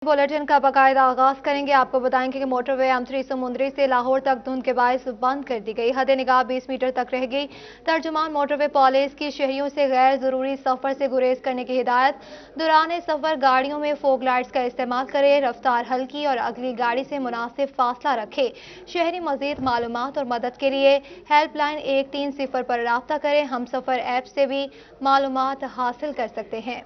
Bulletin का बाकायदा आगाज करेंगे। आपको बताएंगे कि मोटरवे M3 समुंदरी से लाहौर तक धुंध के बायस बंद कर दी गई। हद निगाह 20 मीटर तक रह गई। तर्जुमान मोटरवे पॉलिस की शहरियों से गैर जरूरी सफर से गुरेज करने की हिदायत। दौरान सफर गाड़ियों में फोग लाइट्स का इस्तेमाल करें। रफ्तार हल्की और अगली गाड़ी से मुनासिब फासला रखें। शहरी मजीद मालूमात और मदद के लिए हेल्पलाइन 130 पर राब्ता करें। हम सफर ऐप से भी मालूमात हासिल कर सकते हैं।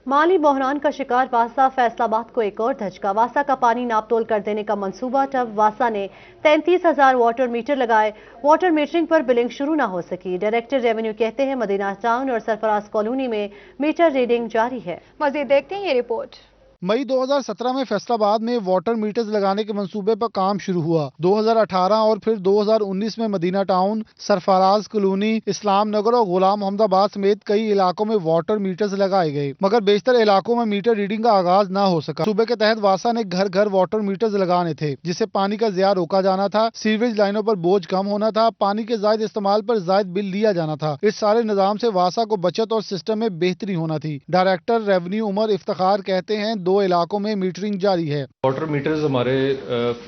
माली बहरान का शिकार वासा फैसलाबाद को एक और धचका। वासा का पानी नापतोल कर देने का मंसूबा टब। वासा ने 33,000 वाटर मीटर लगाए। वाटर मीटरिंग पर बिलिंग शुरू ना हो सकी। डायरेक्टर रेवेन्यू कहते हैं मदीना टाउन और सरफराज कॉलोनी में मीटर रीडिंग जारी है। मजीद देखते हैं ये रिपोर्ट। मई 2017 में फैसलाबाद में वाटर मीटर्स लगाने के मंसूबे पर काम शुरू हुआ। 2018 और फिर 2019 में मदीना टाउन, सरफराज कॉलोनी, इस्लाम नगर और गुलाम मोहम्मदाबाद समेत कई इलाकों में वाटर मीटर्स लगाए गए, मगर बेशतर इलाकों में मीटर रीडिंग का आगाज ना हो सका। सूबे के तहत वासा ने घर घर वाटर मीटर्स लगाने थे, जिससे पानी का ज़िया रोका जाना था, सीवरेज लाइनों पर बोझ कम होना था, पानी के जायद इस्तेमाल पर जायद बिल दिया जाना था। इस सारे निजाम से वासा को बचत और सिस्टम में बेहतरी होना थी। डायरेक्टर रेवेन्यू उमर इफ्तिखार कहते हैं 2 इलाकों में मीटरिंग जारी है। वाटर मीटर्स हमारे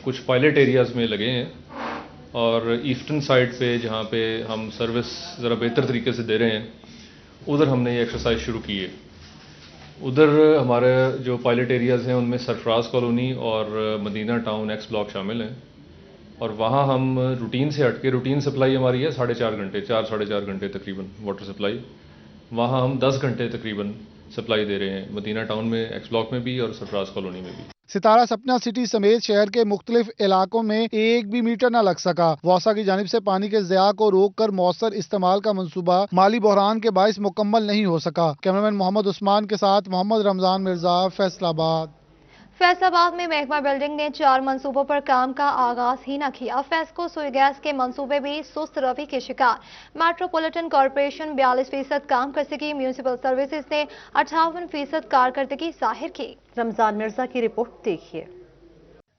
कुछ पायलट एरियाज में लगे हैं और ईस्टर्न साइड पे जहाँ पे हम सर्विस ज़रा बेहतर तरीके से दे रहे हैं, उधर हमने ये एक्सरसाइज शुरू की है। उधर हमारे जो पायलट एरियाज हैं उनमें सरफराज कॉलोनी और मदीना टाउन एक्स ब्लॉक शामिल हैं, और वहाँ हम रूटीन से हटके, रूटीन सप्लाई हमारी है 4.5 घंटे, 4-4.5 घंटे तकरीबन वाटर सप्लाई, वहाँ हम 10 घंटे तकरीबन सप्लाई दे रहे हैं, मदीना टाउन में एक्स ब्लॉक में भी और सरफराज कॉलोनी में भी। सितारा सपना सिटी समेत शहर के मुख्तलिफ इलाकों में एक भी मीटर न लग सका। वासा की जानिब से पानी के ज़िया को रोक कर मौसर इस्तेमाल का मंसूबा माली बहरान के बाइस मुकम्मल नहीं हो सका। कैमरामैन मोहम्मद उस्मान के साथ मोहम्मद रमजान मिर्जा, फैसलाबाद। फैसलाबाद में महकमा बिल्डिंग ने 4 मंसूबों पर काम का आगाज ही न किया। फेस्को सुई गैस के मंसूबे भी सुस्त रवि के शिकार। मेट्रोपॉलिटन कॉरपोरेशन 42% काम कर सकी। म्यूनिसिपल सर्विसेज ने 58% कारकर्दगी जाहिर की। रमजान मिर्जा की रिपोर्ट देखिए।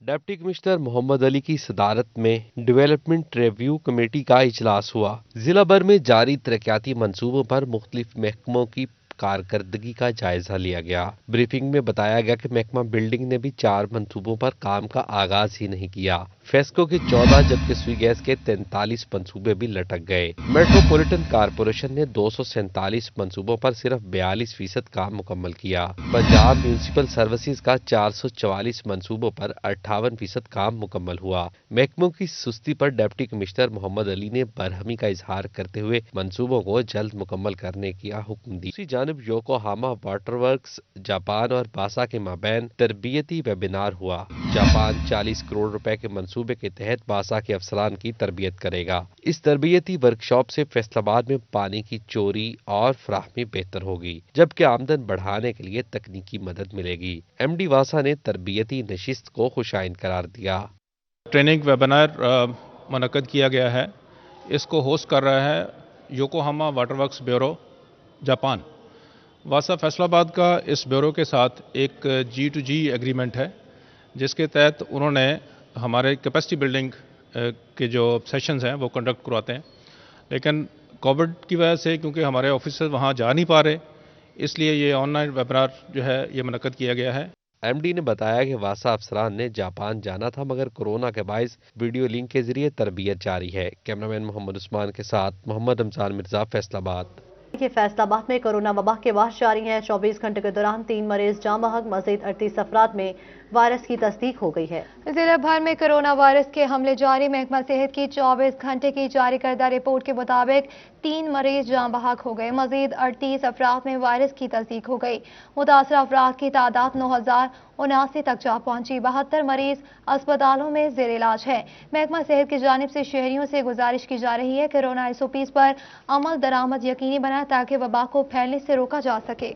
डिप्टी कमिश्नर मोहम्मद अली की सदारत में डेवलपमेंट रिव्यू कमेटी का इजलास हुआ। जिला भर में जारी तरक्याती मंसूबों पर मुख्तलिफ महकमों की कारकर्दगी का जायजा लिया गया। ब्रीफिंग में बताया गया कि महकमा बिल्डिंग ने भी 4 मंसूबों पर काम का आगाज ही नहीं किया। फेस्को के 14 जबकि सुई गैस के 43 मंसूबे भी लटक गए। मेट्रोपॉलिटन कॉरपोरेशन ने 247 मंसूबों पर सिर्फ 42% काम मुकम्मल किया। पंजाब म्यूनिसिपल सर्विसेज का 444 मंसूबों पर 58% काम मुकम्मल हुआ। महकमों की सुस्ती पर डिप्टी कमिश्नर मोहम्मद अली ने बरहमी का इजहार करते हुए मंसूबों को जल्द मुकम्मल करने का हुक्म दी। दूसरी जानब योकोहामा वाटर वर्क्स, जापान और बासा के माबैन तरबियती वेबिनार हुआ। जापान 40 करोड़ रुपए के मंसूबे के तहत बासा के अफसरान की तरबियत करेगा। इस तरबियती वर्कशॉप से फैसलाबाद में पानी की चोरी और फ्राहमी बेहतर होगी, जबकि आमदन बढ़ाने के लिए तकनीकी मदद मिलेगी। MD वासा ने तरबियती नशिस्त को खुशाइन करार दिया। ट्रेनिंग वेबिनार मुनक्कद किया गया है। इसको होस्ट कर रहा है Yokohama water works bureau Japan. वासा फैसलाबाद का इस ब्यूरो के साथ एक G2G एग्रीमेंट है, जिसके तहत उन्होंने हमारे कैपेसिटी बिल्डिंग के जो सेशंस हैं वो कंडक्ट करवाते हैं, लेकिन कोविड की वजह से क्योंकि हमारे ऑफिसर्स वहाँ जा नहीं पा रहे, इसलिए ये ऑनलाइन वेबिनार जो है ये मुनक्कद किया गया है। MD ने बताया कि वासा अफसरान ने जापान जाना था, मगर कोरोना के बायस वीडियो लिंक के जरिए तरबियत जारी है। कैमरामैन मोहम्मद उस्मान के साथ मोहम्मद रमजान मिर्जा, फैसलाबाद। फैसलाबाद में कोरोना वबा के वार जारी है। 24 घंटे के दौरान 3 मरीज जाँ बहक, मजीद 38 अफराद में वायरस की तस्दीक हो गई है। जिला भर में कोरोना वायरस के हमले जारी। महकमा सेहत की 24 घंटे की जारी करदा रिपोर्ट के मुताबिक 3 मरीज जाँ बहक हो गए। मजीद 38 अफराद में वायरस की तस्दीक हो गई। मुतासरा अफराद की तादाद 9,079 तक जा पहुंची। 72 मरीज अस्पतालों में जेर इलाज है। महकमा सेहत की जानिब से शहरियों से गुजारिश की जा रही है कोरोना SOPs पर अमल दरामद यकीनी बनाए ताकि वबा को फैलने से रोका जा सके।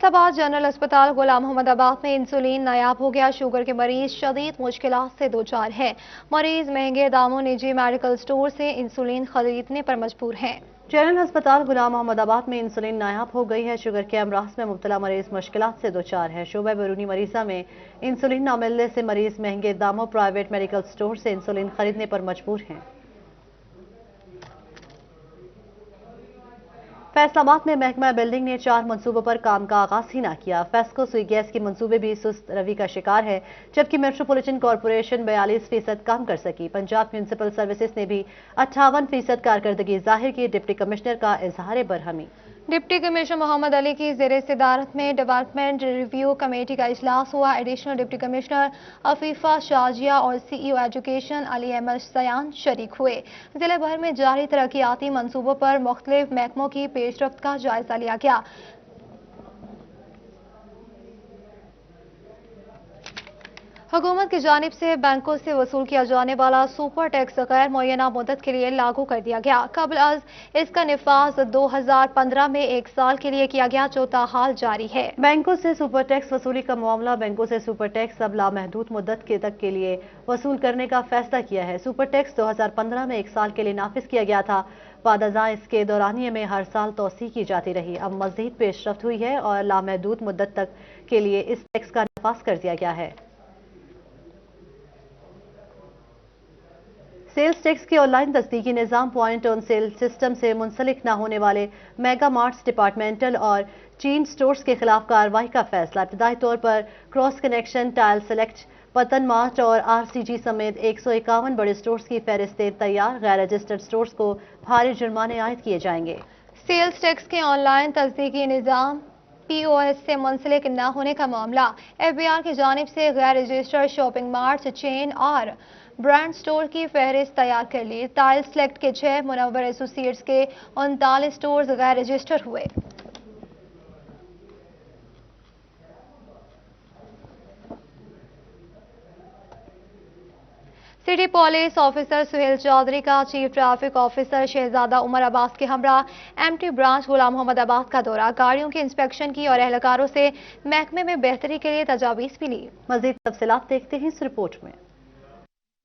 फैसलाबाद जनरल अस्पताल गुलाम मोहम्मदाबाद में इंसुलिन नायाब हो गया। शुगर के मरीज शदीद मुश्किलात से दो चार हैं। मरीज महंगे दामों निजी मेडिकल स्टोर से इंसुलिन खरीदने पर मजबूर हैं। जनरल अस्पताल गुलाम मोहम्मदाबाद में इंसुलिन नायाब हो गई है। शुगर के अमराज में मुब्तला मरीज मुश्किलात से दो चार है। शोबा बैरूनी मरीजा में इंसुलिन न मिलने से मरीज महंगे दामों प्राइवेट मेडिकल स्टोर से इंसुलिन खरीदने पर मजबूर हैं। फैसला बाद में महकमा बिल्डिंग ने 4 मंसूबों पर काम का आगाज ही न किया। फेस्को सुई गैस के मंसूबे भी सुस्त रवि का शिकार है, जबकि मेट्रोपॉलिटन कॉरपोरेशन 42% काम कर सकी। पंजाब म्यूनिसिपल सर्विसेज ने भी 58% कारकर्दगी जाहिर की। डिप्टी कमिश्नर का इजहार बरहमी। डिप्टी कमिश्नर मोहम्मद अली की ज़ेर सदारत में डेवलपमेंट रिव्यू कमेटी का इजलास हुआ। Additional deputy commissioner Afifa Shazia और CEO एजुकेशन अली अहमद सयान शरीक हुए। जिले भर में जारी तरक्याती मंसूबों पर मुख्तलिफ महकमों की पेशरफ्त का जायजा लिया गया। हुकूमत की जानिब से बैंकों से वसूल किया जाने वाला सुपर टैक्स गैर मुअय्यना मुद्दत के लिए लागू कर दिया गया। कबल अज इसका निफाज 2015 में 1 साल के लिए किया गया, जो ताहाल जारी है। बैंकों से सुपर टैक्स वसूली का मामला। बैंकों से सुपर टैक्स अब लामहदूद मुद्दत के लिए वसूल करने का फैसला किया है। सुपर टैक्स 2015 में 1 साल के लिए नाफिज किया गया था। बादजा इसके दौरानिये में हर साल तोसी की जाती रही। अब मजीद पेशरफ्त हुई है और लामहदूद मुद्दत तक के लिए इस टैक्स का नफाज कर दिया गया है। सेल्स टैक्स के ऑनलाइन तस्दीकी निज़ाम पॉइंट ऑन सेल सिस्टम से मुंसलिक न होने वाले मेगा मार्ट्स, डिपार्टमेंटल और चेन स्टोर्स के खिलाफ कार्रवाई का फैसला। इब्तदाई तौर पर cross connection, tile select, Pattan mart और RCG समेत 151 बड़े स्टोर्स की फहरिस्तें तैयार। गैर रजिस्टर्ड स्टोर्स को भारी जुर्माने आयद किए जाएंगे। सेल्स टैक्स के ऑनलाइन तस्दीकी निज़ाम POS से मुंसलिक न होने का मामला। FBR की जानिब से गैर रजिस्टर्ड शॉपिंग मार्ट्स, चेन और ब्रांड स्टोर की फहरिस्त तैयार कर ली। टाइल सेलेक्ट के 6, मुनव्वर एसोसिएट्स के 39 स्टोर्स गैर रजिस्टर हुए। City police officer Suhail Chaudhry का chief traffic officer Shahzada Umar Abbas के हमरा MT ब्रांच गुलाम मोहम्मद आबाद का दौरा। गाड़ियों की इंस्पेक्शन की और एहलकारों से महकमे में बेहतरी के लिए तजावीज़ भी ली। मजीद तफसीलात देखते हैं इस रिपोर्ट में।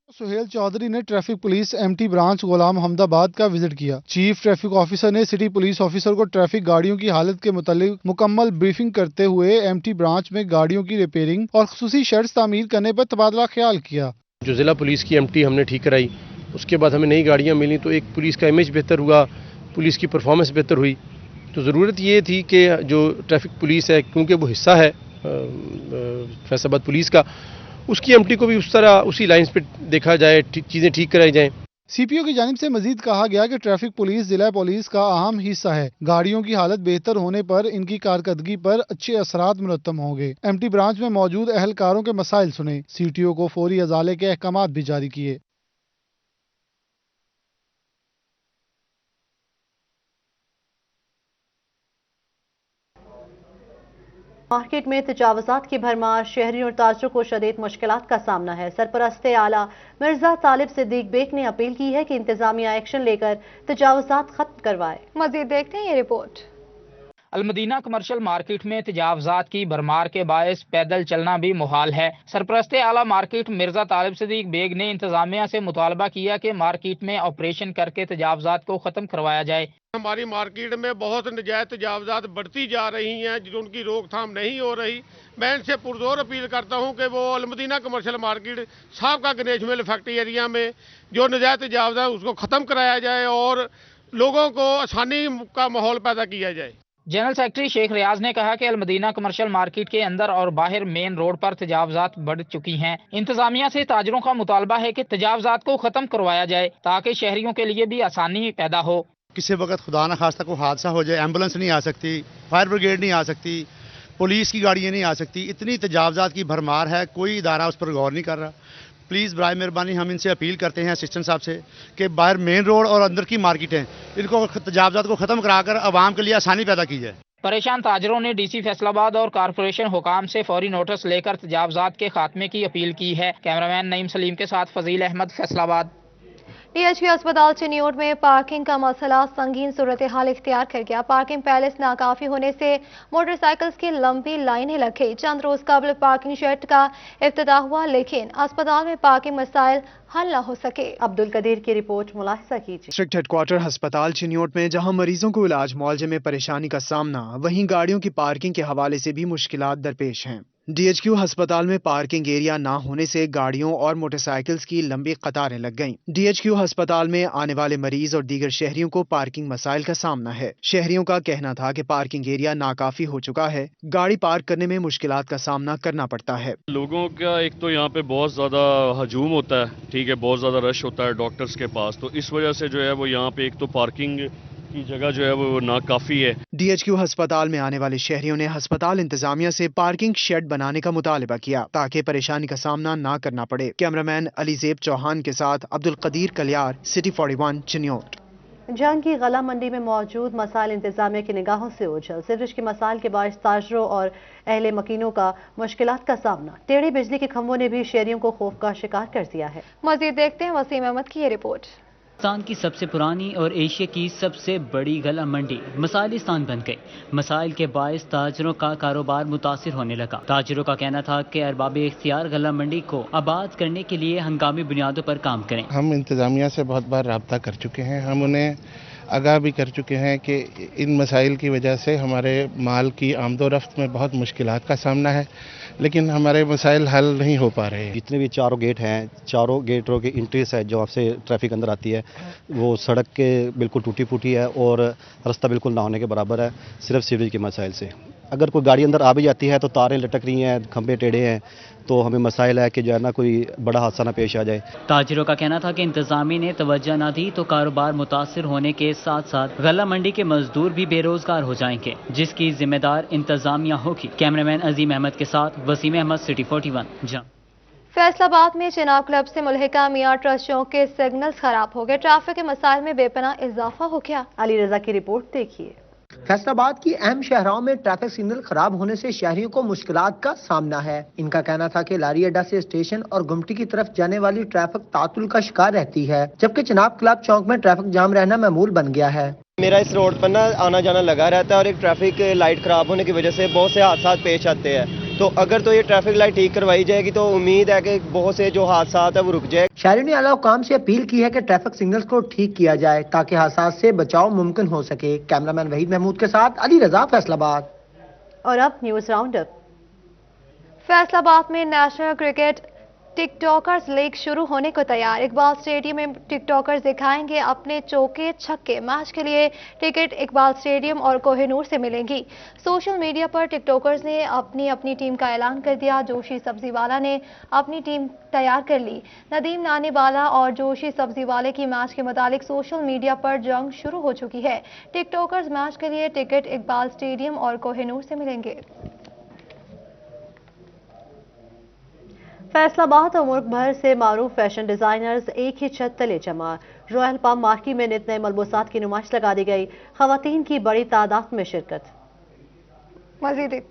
सुहेल चौधरी ने ट्रैफिक पुलिस MT ब्रांच गुलाम अहमदाबाद का विजिट किया। चीफ ट्रैफिक ऑफिसर ने सिटी पुलिस ऑफिसर को ट्रैफिक गाड़ियों की हालत के मुतालिक मुकम्मल ब्रीफिंग करते हुए MT ब्रांच में गाड़ियों की रिपेयरिंग और खुसूसी शेड्स तामीर करने पर तबादला ख्याल किया। जो जिला पुलिस की MT हमने ठीक कराई, उसके बाद हमें नई गाड़ियां मिली तो एक पुलिस का इमेज बेहतर हुआ, पुलिस की परफॉर्मेंस बेहतर हुई। तो ज़रूरत ये थी कि जो ट्रैफिक पुलिस है, क्योंकि वो हिस्सा है फैसलाबाद पुलिस का, उसकी MT को भी उस तरह उसी लाइन्स पे देखा जाए, चीज़ें ठीक कराई जाएं। CPO की जानिब से मजीद कहा गया कि ट्रैफिक पुलिस जिला पुलिस का अहम हिस्सा है। गाड़ियों की हालत बेहतर होने पर इनकी कारकर्दगी पर अच्छे असरात मुरत्तब होंगे। MT ब्रांच में मौजूद एहलकारों के मसाइल सुने। CTO को फौरी अजाले के अहकामात भी जारी किए। मार्केट में तजावुज़ात की भरमार। शहरी और ताजरों को शदीद मुश्किलात का सामना है। सरपरस्त आला मिर्जा तालिब सिद्दीक बेग ने अपील की है कि इंतजामिया एक्शन लेकर तजावुज़ात खत्म करवाए। मजीद देखते हैं ये रिपोर्ट। अलमदीना कमर्शियल मार्केट में तजावुज़ात की भरमार के बायस पैदल चलना भी मुहाल है। सरपरस्त आला मार्केट मिर्जा तालिब सिद्दीक बेग ने इंतजामिया से मुतालबा किया कि मार्केट में ऑपरेशन करके तजावुज़ात को ख़त्म करवाया जाए। हमारी मार्केट में बहुत नजायज तजावुज़ात बढ़ती जा रही हैं, जिनकी रोकथाम नहीं हो रही। मैं इनसे पुरजोर अपील करता हूं कि वो अलमदीना कमर्शियल मार्केट साबका गणेश मिल फैक्ट्री एरिया में जो नजायज तजावुज़ात उसको ख़त्म कराया जाए और लोगों को आसानी का माहौल पैदा किया जाए। जनरल सेक्रेटरी शेख रियाज ने कहा कि अलमदीना कमर्शियल मार्केट के अंदर और बाहर मेन रोड पर तजावुज़ात बढ़ चुकी हैं। इंतजामिया से ताजरों का मुतालबा है कि तजावुज़ात को ख़त्म करवाया जाए ताकि शहरियों के लिए भी आसानी पैदा हो। किसी वक्त खुदा न खास्ता कोई हादसा हो जाए, एम्बुलेंस नहीं आ सकती, फायर ब्रिगेड नहीं आ सकती, पुलिस की गाड़ियाँ नहीं आ सकती। इतनी तजावुज़ात की भरमार है, कोई इदारा उस पर गौर नहीं कर रहा। प्लीज़ बराए मेहरबानी हम इनसे अपील करते हैं असिस्टेंट साहब से कि बाहर मेन रोड और अंदर की मार्केटें इनको तजावुज़ात को ख़त्म कराकर आवाम के लिए आसानी पैदा की जाए। परेशान ताजरों ने DC फैसलाबाद और कारपोरेशन हुकाम से फौरी नोटिस लेकर तजावुज़ात के खात्मे की अपील की है। कैमरामैन नईम सलीम के साथ फजील अहमद, फैसलाबाद। DHP अस्पताल चिन्योट में पार्किंग का मसला संगीन सूरत हाल इख्तियार कर गया। पार्किंग पैलेस नाकाफी होने से मोटरसाइकिल्स की लंबी लाइनें लग गई। चंद रोज कबल पार्किंग शेड का इफ्तिताह हुआ, लेकिन अस्पताल में पार्किंग मसाइल हल न हो सके। अब्दुल कदीर की रिपोर्ट मुलाहिजा कीजिए। डिस्ट्रिक्ट हेडक्वार्टर अस्पताल चिन्योट में जहां मरीजों को इलाज मुआवजे में परेशानी का सामना, वहीं गाड़ियों की पार्किंग के हवाले से भी मुश्किलात दरपेश हैं। DHQ हस्पताल में पार्किंग एरिया ना होने से गाड़ियों और मोटरसाइकिल्स की लंबी कतारें लग गईं। DHQ हस्पताल में आने वाले मरीज और दीगर शहरियों को पार्किंग मसाइल का सामना है। शहरियों का कहना था कि पार्किंग एरिया नाकाफी हो चुका है, गाड़ी पार्क करने में मुश्किलात का सामना करना पड़ता है। लोगों का एक तो यहाँ पे बहुत ज्यादा हजूम होता है, ठीक है, बहुत ज्यादा रश होता है डॉक्टर्स के पास, तो इस वजह से जो है वो यहाँ पे एक तो पार्किंग की जगह जो है वो नाकाफी है। DHQ हस्पताल में आने वाले शहरियों ने अस्पताल इंतजामिया से पार्किंग शेड बनाने का मुतालबा किया ताकि परेशानी का सामना ना करना पड़े। कैमरामैन अलीजेब चौहान के साथ अब्दुल कदीर कलियार, सिटी 41 चिन्योट। जंग की गला मंडी में मौजूद मसाइल इंतजामिया की निगाहों से ओझल। सीवरेज के मसाइल के बायस ताजरों और अहले मकीनों का मुश्किलात का सामना। टेढ़े बिजली के खंभों ने भी शहरियों को खौफ का शिकार कर दिया है। मजीद देखते हैं वसीम अहमद की ये रिपोर्ट। पाकिस्तान की सबसे पुरानी और एशिया की सबसे बड़ी गला मंडी मसाइलिस्तान बन गई। मसाइल के बायस ताजरों का कारोबार मुतासिर होने लगा। ताजरों का कहना था कि अरबाब इख्तियार गला मंडी को आबाद करने के लिए हंगामी बुनियादों पर काम करें। हम इंतजामिया से बहुत बार राब्ता कर चुके हैं, हम उन्हें आगाह भी कर चुके हैं कि इन मसाइल की वजह से हमारे माल की आमदोरफ्त में बहुत मुश्किलात का सामना है, लेकिन हमारे मसाइल हल नहीं हो पा रहे हैं। जितने भी चारों गेट हैं, चारों गेटों की इंट्रीज है जो आपसे ट्रैफिक अंदर आती है, वो सड़क के बिल्कुल टूटी फूटी है और रास्ता बिल्कुल ना होने के बराबर है, सिर्फ सीवरेज के मसाइल से। अगर कोई गाड़ी अंदर आ भी जाती है तो तारें लटक रही हैं, खंभे टेढ़े हैं, तो हमें मसाइल है कि जो है ना कोई बड़ा हादसा ना पेश आ जाए। ताजिरों का कहना था कि इंतजामिया ने तवज्जो न दी तो कारोबार मुतासिर होने के साथ साथ गला मंडी के मजदूर भी बेरोजगार हो जाएंगे, जिसकी जिम्मेदार इंतजामिया होगी। कैमरामैन अजीम अहमद के साथ वसीम अहमद, सिटी 41 जंग। फैसलाबाद में चिनाब क्लब से मुल्हिका मियां ट्रस्ट चौक के सिग्नल्स खराब हो गए। ट्रैफिक के मसाइल में बेपनाह इजाफा हो गया। अली रजा की रिपोर्ट देखिए। फैसलाबाद की अहम शहरों में ट्रैफिक सिग्नल खराब होने से शहरियों को मुश्किलात का सामना है। इनका कहना था कि लारी अड्डा से स्टेशन और गुमटी की तरफ जाने वाली ट्रैफिक तातुल का शिकार रहती है, जबकि चिनाब क्लब चौक में ट्रैफिक जाम रहना मामूल बन गया है। मेरा इस रोड पर ना आना जाना लगा रहता है और एक ट्रैफिक लाइट खराब होने की वजह से बहुत से हादसा पेश आते हैं, तो अगर तो ये ट्रैफिक लाइट ठीक करवाई जाएगी तो उम्मीद है कि बहुत से जो हादसा है वो रुक जाए। शहरियों ने आला हुकाम से अपील की है कि ट्रैफिक सिग्नल्स को ठीक किया जाए ताकि हादसा से बचाव मुमकिन हो सके। कैमरामैन वहीद महमूद के साथ अली रजा, फैसलाबाद। और अब न्यूज राउंड अप। फैसलाबाद में नेशनल क्रिकेट टिकटॉकर्स लीग शुरू होने को तैयार। इकबाल स्टेडियम में टिकटॉकर्स दिखाएंगे अपने चौके छक्के। मैच के लिए टिकट इकबाल स्टेडियम और कोहिनूर से मिलेंगी। सोशल मीडिया पर टिकटॉकर्स ने अपनी अपनी टीम का ऐलान कर दिया। जोशी सब्जीवाला ने अपनी टीम तैयार कर ली। नदीम नानीवाला और जोशी सब्जीवाले की मैच के मुतालिक सोशल मीडिया पर जंग शुरू हो चुकी है। टिकटॉकर्स मैच के लिए टिकट इकबाल स्टेडियम और कोहिनूर से मिलेंगे। फैसलाबाद और मुल्क भर से मारूफ फैशन डिजाइनर्स एक ही छत तले जमा। रॉयल पाम मार्केट में नित नए मलबूसात की नुमाइश लगा दी गई। खवातीन की बड़ी तादाद में शिरकत। मजीद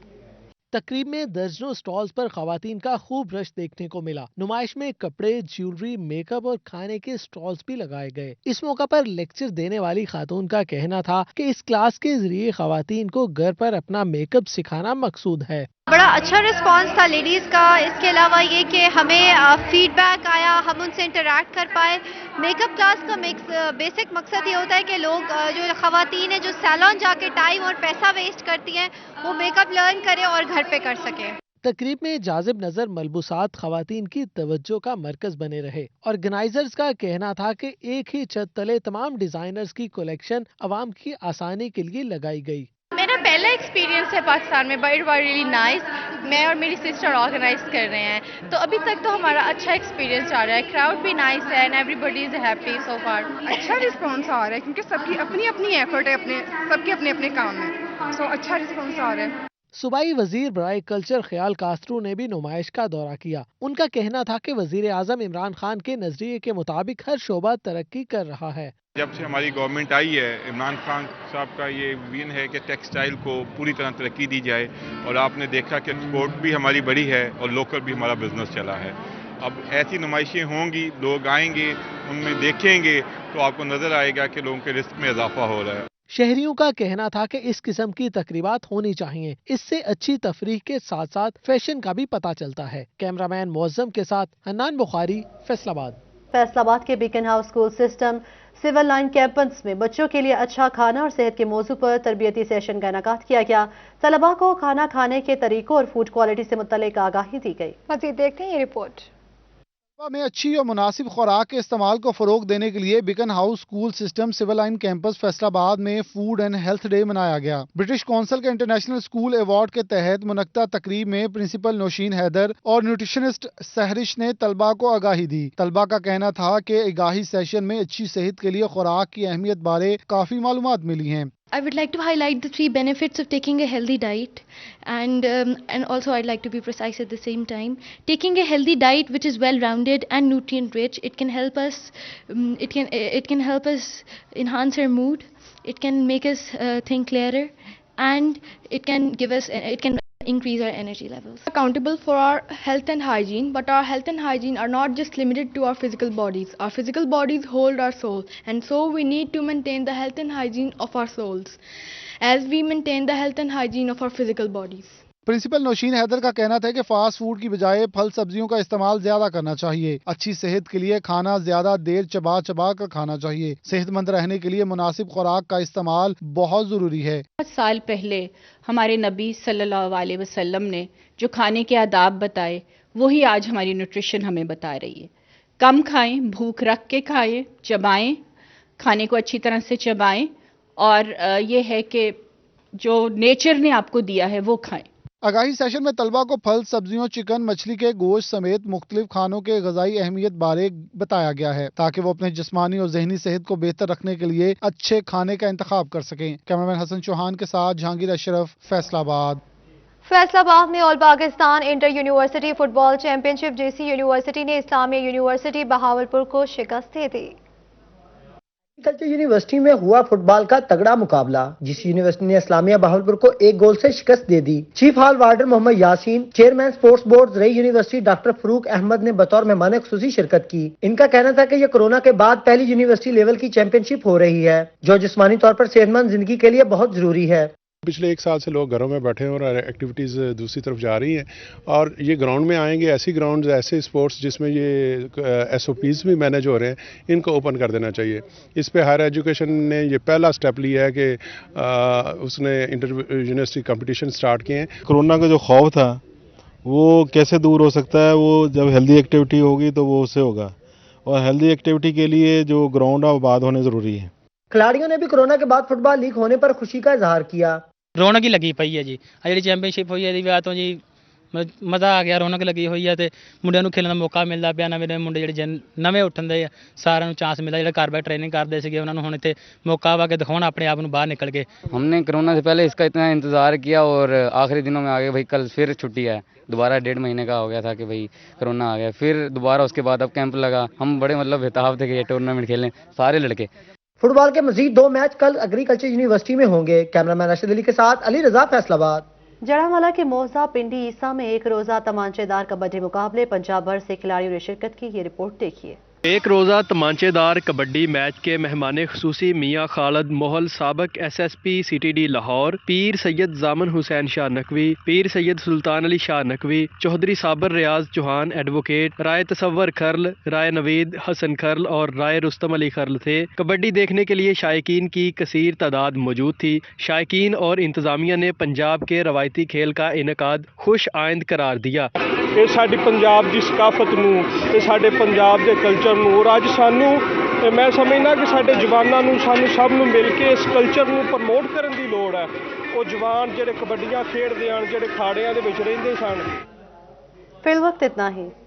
तकरीब में दर्जनों स्टॉल्स पर खवातीन का खूब रश देखने को मिला। नुमाइश में कपड़े, ज्वेलरी, मेकअप और खाने के स्टॉल्स भी लगाए गए। इस मौका पर लेक्चर देने वाली खातून का कहना था कि इस क्लास के जरिए खवातीन को घर पर अपना मेकअप सिखाना मकसूद है। बड़ा अच्छा रिस्पांस था लेडीज़ का। इसके अलावा ये कि हमें फीडबैक आया, हम उनसे इंटरैक्ट कर पाए। मेकअप क्लास का बेसिक मकसद ये होता है कि लोग जो खवातीन हैं जो सैलून जाके टाइम और पैसा वेस्ट करती हैं, वो मेकअप लर्न करें और घर पे कर सकें। तकरीब में जाजिब नजर मलबूसात खवातीन की तवज्जो का मरकज बने रहे। ऑर्गेनाइजर्स का कहना था कि एक ही छत तले तमाम डिजाइनर्स की कलेक्शन आवाम की आसानी के लिए लगाई गई। मेरा पहला एक्सपीरियंस है पाकिस्तान में, बट वाज रियली नाइस। मैं और मेरी सिस्टर ऑर्गेनाइज कर रहे हैं, तो अभी तक तो हमारा अच्छा एक्सपीरियंस आ रहा है। क्राउड भी नाइस है and everybody is happy so far. अच्छा रिस्पांस आ रहा है क्योंकि सबकी अपनी अपनी एफर्ट है, सबके अपने अपने काम में, सो अच्छा रिस्पांस आ रहा है। सूबाई वजीर बराए कल्चर ख्याल कास्त्रू ने भी नुमाइश का दौरा किया। उनका कहना था कि वजीर आजम इमरान खान के नजरिए के मुताबिक हर शोबा तरक्की कर रहा है। जब से हमारी गवर्नमेंट आई है, इमरान खान साहब का ये विजन है कि टेक्सटाइल को पूरी तरह तरक्की दी जाए, और आपने देखा कि एक्सपोर्ट भी हमारी बढ़ी है और लोकल भी हमारा बिजनेस चला है। अब ऐसी नुमाइशें होंगी, लोग आएंगे, उनमें देखेंगे तो आपको नजर आएगा कि लोगों के रिस्क में इजाफा हो रहा है। शहरियों का कहना था कि इस किस्म की तकरीबात होनी चाहिए। इससे अच्छी तफरीह के साथ साथ फैशन का भी पता चलता है। कैमरामैन मुअज्जम के साथ हन्नान बुखारी, फैसलाबाद। फैसलाबाद के Beaconhouse school system civil line campus में बच्चों के लिए अच्छा खाना और सेहत के मौजू पर तरबियती सेशन का इनेकाद किया गया। तलबा को खाना खाने के तरीकों और फूड क्वालिटी से मुतल्लिक आगाही दी गई। मज़ीद देखते हैं ये रिपोर्ट। में अच्छी और मुनासिब खुराक के इस्तेमाल को फ़रोग देने के लिए Beaconhouse school system civil line campus Faisalabad में फूड एंड हेल्थ डे मनाया गया। ब्रिटिश कौंसिल के इंटरनेशनल स्कूल अवार्ड के तहत मुनक्ता तकरीब में प्रिंसिपल नौशीन हैदर और न्यूट्रिशनिस्ट सहरिश ने तलबा को आगाही दी। तलबा का कहना था कि आगाही सेशन में अच्छी सेहत के लिए खुराक की अहमियत बारे काफ़ी मालूमात मिली हैं। I would like to highlight the 3 benefits of taking a healthy diet, and also I'd like to be precise at the same time. Taking a healthy diet which is well rounded and nutrient rich, it can help us it can help us enhance our mood, it can make us think clearer, and it can increase our energy levels. Accountable for our health and hygiene, but our health and hygiene are not just limited to our physical bodies. Our physical bodies hold our soul, and so we need to maintain the health and hygiene of our souls as we maintain the health and hygiene of our physical bodies. Principal Nausheen Haider का कहना था कि fast food की बजाय फल सब्जियों का इस्तेमाल ज्यादा करना चाहिए। अच्छी सेहत के लिए खाना ज्यादा देर चबा चबा कर खाना चाहिए। सेहतमंद रहने के लिए मुनासिब खुराक का इस्तेमाल बहुत जरूरी है। 5 साल पहले हमारे नबी सल्लल्लाहु अलैहि वसल्लम ने जो खाने के आदाब बताए, वही आज हमारी न्यूट्रिशन हमें बता रही है। कम खाएं, भूख रख के खाएं, चबाएं, खाने को अच्छी तरह से चबाएं, और ये है कि जो नेचर ने आपको दिया है वो खाएं। आगाही सेशन में तलबा को फल सब्जियों, चिकन, मछली के गोश्त समेत मुख्तलिफ खानों के गजाई अहमियत बारे बताया गया है, ताकि वो अपने जिस्मानी और जहनी सेहत को बेहतर रखने के लिए अच्छे खाने का इंतखाब कर सकें। कैमरामैन हसन चौहान के साथ जहांगीर अशरफ, फैसलाबाद। फैसलाबाद में all Pakistan inter university football championship GC university ने इस्लामिया यूनिवर्सिटी बहावलपुर को शिकस्त दे दी। एग्रीकल्चर यूनिवर्सिटी में हुआ फुटबॉल का तगड़ा मुकाबला, जिस यूनिवर्सिटी ने इस्लामिया बहावलपुर को 1 गोल से शिकस्त दे दी। Chief hall warden Mohammad Yasin, chairman sports board रई यूनिवर्सिटी डॉक्टर फरूक अहमद ने बतौर मेहमान खुसूसी शिरकत की। इनका कहना था कि यह कोरोना के बाद पहली यूनिवर्सिटी लेवल की चैंपियनशिप हो रही है, जो जिस्मानी तौर पर सेहतमंद जिंदगी के लिए बहुत जरूरी है। पिछले 1 साल से लोग घरों में बैठे हैं और एक्टिविटीज़ दूसरी तरफ जा रही हैं, और ये ग्राउंड में आएंगे। ऐसी ग्राउंड, ऐसे स्पोर्ट्स जिसमें ये SOPs भी मैनेज हो रहे हैं, इनको ओपन कर देना चाहिए। इस पे हायर एजुकेशन ने ये पहला स्टेप लिया है कि उसने इंटर यूनिवर्सिटी कंपटीशन स्टार्ट किए हैं। कोरोना का जो खौफ था वो कैसे दूर हो सकता है, वो जब हेल्दी एक्टिविटी होगी तो वो उससे होगा, और हेल्दी एक्टिविटी के लिए जो ग्राउंड है आबाद होने ज़रूरी है। खिलाड़ियों ने भी कोरोना के बाद फुटबॉल लीग होने पर खुशी का इजहार किया। रौनक ही लगी पई है जी, ਜਿਹੜੀ ਚੈਂਪੀਅਨਸ਼ਿਪ ਹੋਈ ਹੈ ਇਹਦੀ ਵਿਆਹ ਤੋਂ ਜੀ ਮਜ਼ਾ ਆ ਗਿਆ, ਰੌਣਕ ਲੱਗੀ ਹੋਈ ਹੈ ਤੇ ਮੁੰਡਿਆਂ ਨੂੰ ਖੇਲਣ ਦਾ ਮੌਕਾ ਮਿਲਦਾ ਪਿਆ। ਨਵੇਂ ਮੁੰਡੇ ਜਿਹੜੇ ਨਵੇਂ ਉੱਠਣ ਦੇ ਸਾਰਿਆਂ ਨੂੰ ਚਾਂਸ ਮਿਲਦਾ, ਜਿਹੜੇ ਘਰ ਬੈਠ ਟ੍ਰੇਨਿੰਗ ਕਰਦੇ ਸੀਗੇ ਉਹਨਾਂ ਨੂੰ ਹੁਣ ਇੱਥੇ मौका वा के दिखाना अपने आप ਨੂੰ बाहर निकल के। हमने कोरोना से पहले इसका इतना इंतज़ार किया और आखिरी दिनों में आ गए भाई, कल फिर छुट्टी है। दोबारा 1.5 महीने का हो गया था कि भाई कोरोना आ गया, फिर दोबारा उसके बाद अब कैंप लगा। हम बड़े बेताब थे कि ये टूर्नामेंट खेलें सारे लड़के। फुटबॉल के मजीद 2 मैच कल एग्रीकल्चर यूनिवर्सिटी में होंगे। कैमरामैन राशिद अली के साथ अली रजा, फैसलाबाद। जड़ावाला के मौजा पिंडी ईसा में 1 रोजा तमांचेदार कबड्डी मुकाबले पंजाब भर से खिलाड़ियों ने शिरकत की। ये रिपोर्ट देखिए। 1 रोज़ा तमांचेदार कबड्डी मैच के मेहमान खुसूसी मियाँ खालिद मोहल, साबिक SSP CTD लाहौर, पीर सैयद जामन हुसैन शाह नकवी, पीर सैयद सुल्तान अली शाह नकवी, चौधरी साबर रियाज चौहान एडवोकेट, राय तसव्वर खर्ल, राय नवीद हसन खर्ल और राय रुस्तम अली खर्ल थे। कबड्डी देखने के लिए शायकीन की कसीर तादाद मौजूद थी। शायकीन और इंतजामिया ने पंजाब के रवायती खेल का इनकाद खुश आइंद करार दिया। ये साडी पंजाब की सकाफत नूं, ये साडे पंजाब के कल्चर नूं, और अज सानू मैं समझना कि साडे जवानां नूं, सानू सब नूं मिल के इस कल्चर नूं प्रमोट करन दी लोड़ है। वो जवान जिहड़े कबड्डियां खेडदे हन, जिहड़े खाड़ियां दे विच रहिंदे सन। फिलहाल वक्त इतना ही।